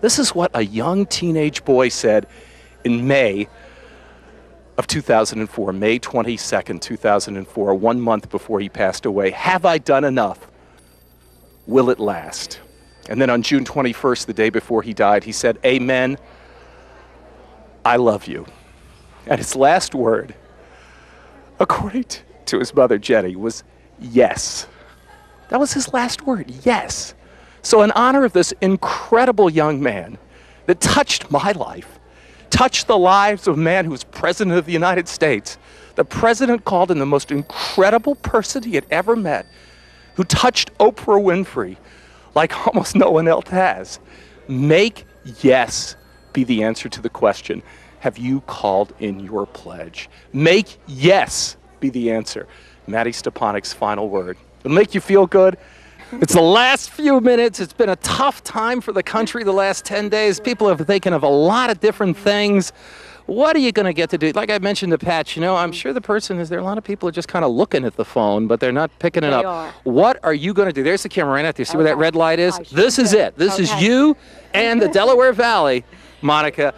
This is what a young teenage boy said in May of 2004, May 22nd, 2004, 1 month before he passed away. Have I done enough? Will it last? And then on June 21st, the day before he died, he said, Amen, I love you. And his last word, according to his mother, Jenny, was yes. That was his last word, yes. So in honor of this incredible young man that touched my life, touched the lives of a man who was president of the United States, the president called him the most incredible person he had ever met, who touched Oprah Winfrey like almost no one else has. Make yes be the answer to the question, have you called in your pledge? Make yes be the answer. Maddie Stepanik's final word. It'll make you feel good. It's the last few minutes. It's been a tough time for the country the last 10 days. People have thinking of a lot of different things. What are you going to get to do? Like I mentioned to Pat, you know, I'm sure the person is there. A lot of people are just kind of looking at the phone, but they're not picking it up. What are you going to do? There's the camera right out there. See where that red light is? This is it. This is you and the Delaware Valley, Monica.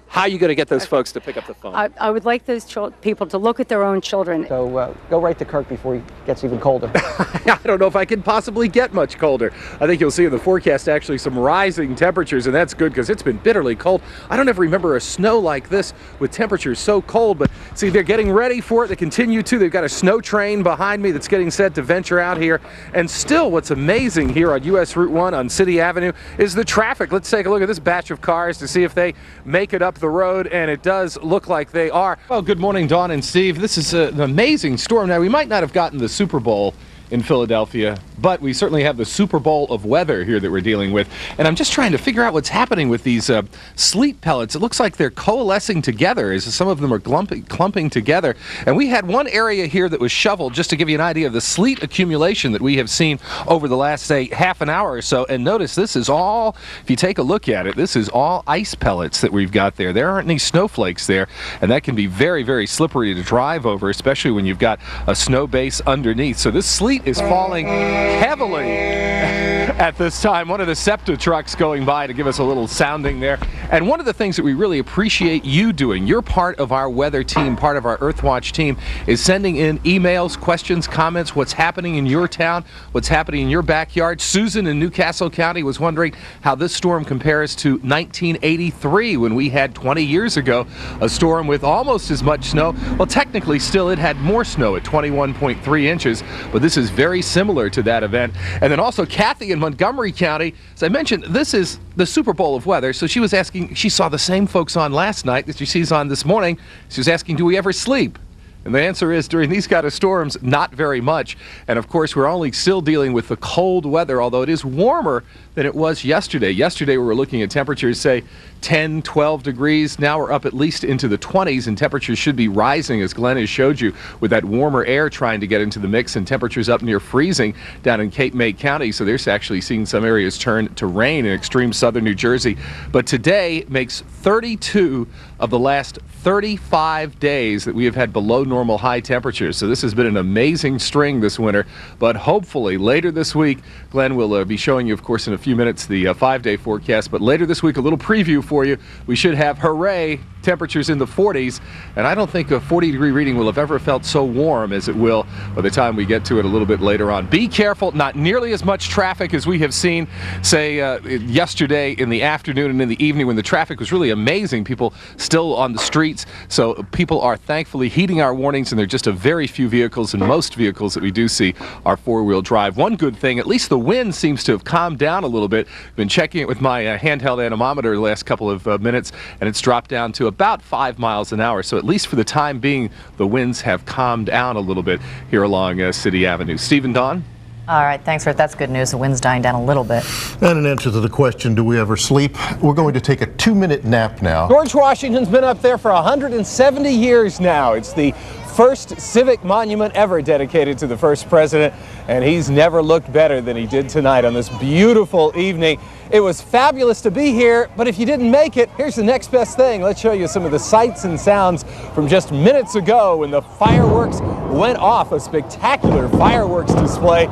How are you going to get those folks to pick up the phone? I would like those people to look at their own children. So go right to Kirk before he gets even colder. I don't know if I can possibly get much colder. I think you'll see in the forecast actually some rising temperatures, and that's good because it's been bitterly cold. I don't ever remember a snow like this with temperatures so cold, but see, they're getting ready for it. They continue to. They've got a snow train behind me that's getting set to venture out here. And still, what's amazing here on US Route 1 on City Avenue is the traffic. Let's take a look at this batch of cars to see if they make it up the road, and it does look like they are. Well, good morning, Dawn and Steve. This is an amazing storm. Now, we might not have gotten the Super Bowl in Philadelphia, but we certainly have the Super Bowl of weather here that we're dealing with. And I'm just trying to figure out what's happening with these sleet pellets. It looks like they're coalescing together as some of them are clumping together. And we had one area here that was shoveled, just to give you an idea of the sleet accumulation that we have seen over the last, say, half an hour or so. And notice this is all, if you take a look at it, this is all ice pellets that we've got there. There aren't any snowflakes there, and that can be very, very slippery to drive over, especially when you've got a snow base underneath. So this sleet is falling heavily at this time. One of the SEPTA trucks going by to give us a little sounding there. And one of the things that we really appreciate you doing, you're part of our weather team, part of our Earthwatch team, is sending in emails, questions, comments, what's happening in your town, what's happening in your backyard. Susan in Newcastle County was wondering how this storm compares to 1983 when we had 20 years ago a storm with almost as much snow. Well, technically still it had more snow at 21.3 inches, but this is very similar to that event. And then also Kathy in Montgomery County, as I mentioned, this is the Super Bowl of weather, so she was asking, she saw the same folks on last night that she sees on this morning. She was asking, do we ever sleep? And the answer is, during these kind of storms, not very much. And of course, we're only still dealing with the cold weather, although it is warmer than it was yesterday. Yesterday, we were looking at temperatures, say, 10, 12 degrees. Now we're up at least into the 20s, and temperatures should be rising, as Glenn has showed you, with that warmer air trying to get into the mix, and temperatures up near freezing down in Cape May County. So there's actually seeing some areas turn to rain in extreme southern New Jersey. But today makes 32 of the last 35 days that we have had below normal high temperatures. So this has been an amazing string this winter, but hopefully later this week, Glenn will be showing you, of course, in a few minutes the 5-day forecast, but later this week, a little preview for you. We should have, hooray, temperatures in the 40s, and I don't think a 40-degree reading will have ever felt so warm as it will by the time we get to it a little bit later on. Be careful, not nearly as much traffic as we have seen, say, yesterday in the afternoon and in the evening when the traffic was really amazing. People still on the streets, so people are thankfully heeding our warnings, and there are just a very few vehicles, and most vehicles that we do see are four-wheel drive. One good thing, at least the wind seems to have calmed down a little bit. I've been checking it with my handheld anemometer the last couple of minutes, and it's dropped down to about 5 miles an hour. So at least for the time being, the winds have calmed down a little bit here along City Avenue. Steve and Dawn? All right, thanks, Rick. That's good news. The wind's dying down a little bit. And an answer to the question, do we ever sleep? We're going to take a 2-minute nap now. George Washington's been up there for 170 years now. It's the first civic monument ever dedicated to the first president, and he's never looked better than he did tonight on this beautiful evening. It was fabulous to be here, but if you didn't make it, here's the next best thing. Let's show you some of the sights and sounds from just minutes ago when the fireworks went off, a spectacular fireworks display.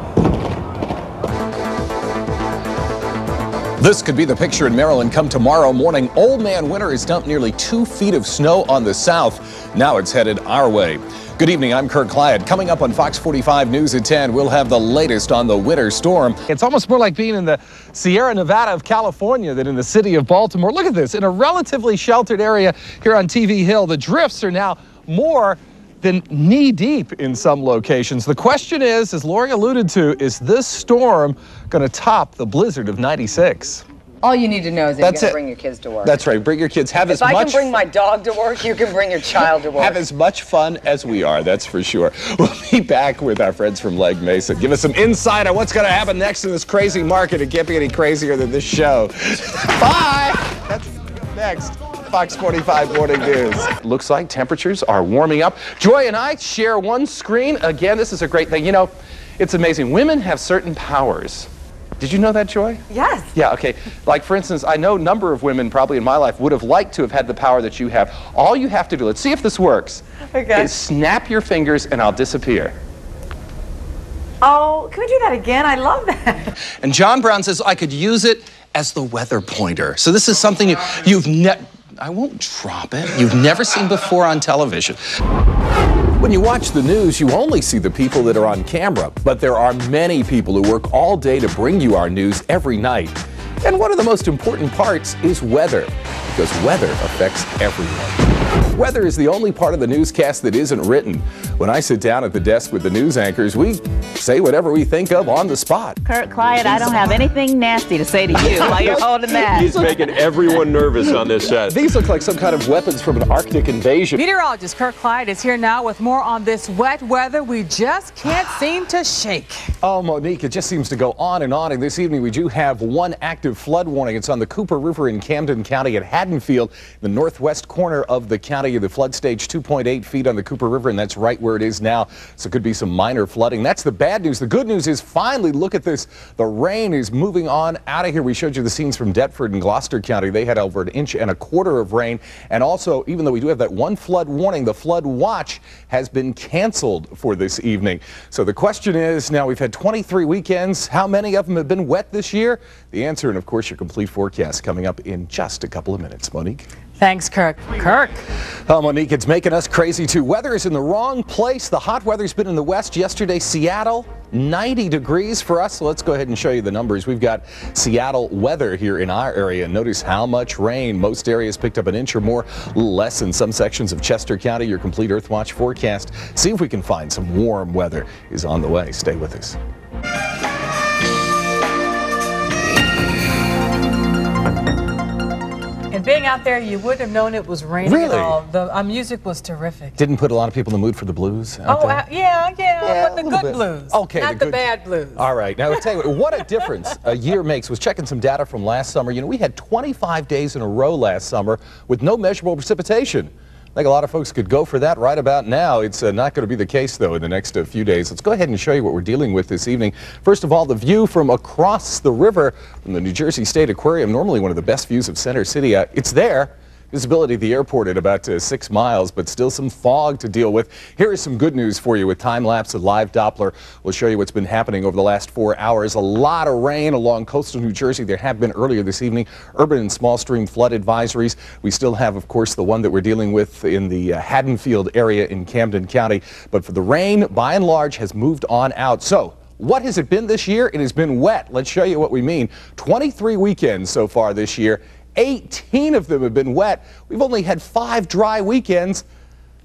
This could be the picture in Maryland come tomorrow morning. Old Man Winter has dumped nearly 2 feet of snow on the south. Now it's headed our way. Good evening, I'm Kirk Clyatt. Coming up on Fox 45 News at 10, we'll have the latest on the winter storm. It's almost more like being in the Sierra Nevada of California than in the city of Baltimore. Look at this, in a relatively sheltered area here on TV Hill, the drifts are now more than knee-deep in some locations. The question is, as Lori alluded to, is this storm going to top the blizzard of '96? All you need to know is that you're going to bring your kids to work. That's right. Bring your kids. Have as much. much. If I can bring my dog to work, you can bring your child to work. Have as much fun as we are. That's for sure. We'll be back with our friends from Legg Mason. Give us some insight on what's going to happen next in this crazy market. It can't be any crazier than this show. Bye. That's next. Fox 45 Morning News. Looks like temperatures are warming up. Joy and I share one screen. Again, this is a great thing. You know, it's amazing. Women have certain powers. Did you know that, Joy? Yes. Yeah, okay. Like, for instance, I know a number of women probably in my life would have liked to have had the power that you have. All you have to do, let's see if this works, is snap your fingers and I'll disappear. Oh, can we do that again? I love that. And John Brown says I could use it as the weather pointer. So this is something you've never... I won't drop it. You've never seen before on television. When you watch the news, you only see the people that are on camera, but there are many people who work all day to bring you our news every night. And one of the most important parts is weather, because weather affects everyone. Weather is the only part of the newscast that isn't written. When I sit down at the desk with the news anchors, we say whatever we think of on the spot. Kirk Clyatt, I don't have anything nasty to say to you while you're holding that. He's making everyone nervous on this set. These look like some kind of weapons from an Arctic invasion. Meteorologist Kirk Clyatt is here now with more on this wet weather we just can't seem to shake. Oh, Monique, it just seems to go on and on. And this evening we do have one active flood warning. It's on the Cooper River in Camden County at Haddonfield, the northwest corner of the county. The flood stage 2.8 feet on the Cooper River, and that's right where it is now. So it could be some minor flooding. That's the bad news. The good news is finally, look at this. The rain is moving on out of here. We showed you the scenes from Deptford and Gloucester County. They had over 1.25 inches of rain. And also, even though we do have that one flood warning, the flood watch has been canceled for this evening. So the question is, now we've had 23 weekends. How many of them have been wet this year? The answer, and of course, your complete forecast coming up in just a couple of minutes. Monique? Thanks, Kirk. Kirk. Oh, Monique, it's making us crazy, too. Weather is in the wrong place. The hot weather's been in the west. Yesterday, Seattle, 90 degrees for us. So let's go ahead and show you the numbers. We've got Seattle weather here in our area. Notice how much rain. Most areas picked up 1 inch or more, less in some sections of Chester County. Your complete Earth Watch forecast. See if we can find some warm weather is on the way. Stay with us. And being out there, you wouldn't have known it was raining Really? at all. The music was terrific. Didn't put a lot of people in the mood for the blues out there? Yeah, but the good bit. blues. Okay, not the bad blues. All right. Now, I'll tell you what a difference a year makes. Was checking some data from last summer. You know, we had 25 days in a row last summer with no measurable precipitation. I think a lot of folks could go for that right about now. It's not going to be the case, though, in the next few days. Let's go ahead and show you what we're dealing with this evening. First of all, the view from across the river from the New Jersey State Aquarium, normally one of the best views of Center City. It's there. Visibility of the airport at about 6 miles, but still some fog to deal with. Here is some good news for you with time-lapse and live Doppler. We'll show you what's been happening over the last 4 hours. A lot of rain along coastal New Jersey. There have been earlier this evening urban and small stream flood advisories. We still have, of course, the one that we're dealing with in the Haddonfield area in Camden County. But for the rain, by and large, has moved on out. So what has it been this year? It has been wet. Let's show you what we mean. 23 weekends so far this year. 18 of them have been wet. We've only had 5 dry weekends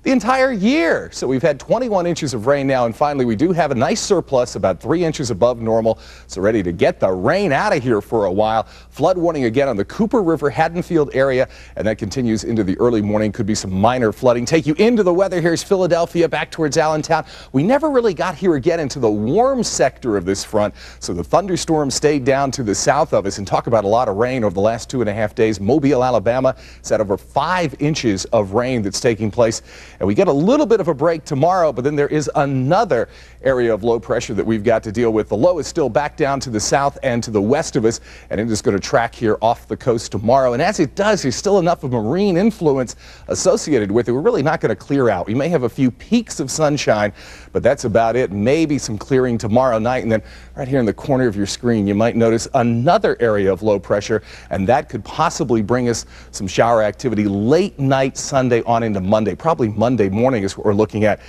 the entire year. So we've had 21 inches of rain now, and finally we do have a nice surplus, about 3 inches above normal. So ready to get the rain out of here for a while. Flood warning again on the Cooper River, Haddonfield area, and that continues into the early morning. Could be some minor flooding. Take you into the weather. Here's Philadelphia, back towards Allentown. We never really got here again into the warm sector of this front, so the thunderstorm stayed down to the south of us. And talk about a lot of rain over the last 2.5 days. Mobile, Alabama, it's at over 5 inches of rain that's taking place. And we get a little bit of a break tomorrow, but then there is another area of low pressure that we've got to deal with. The low is still back down to the south and to the west of us, and it is going to track here off the coast tomorrow. And as it does, there's still enough of marine influence associated with it. We're really not going to clear out. We may have a few peaks of sunshine, but that's about it. Maybe some clearing tomorrow night. And then right here in the corner of your screen, you might notice another area of low pressure, and that could possibly bring us some shower activity late night Sunday on into Monday. Probably Monday morning is what we're looking at.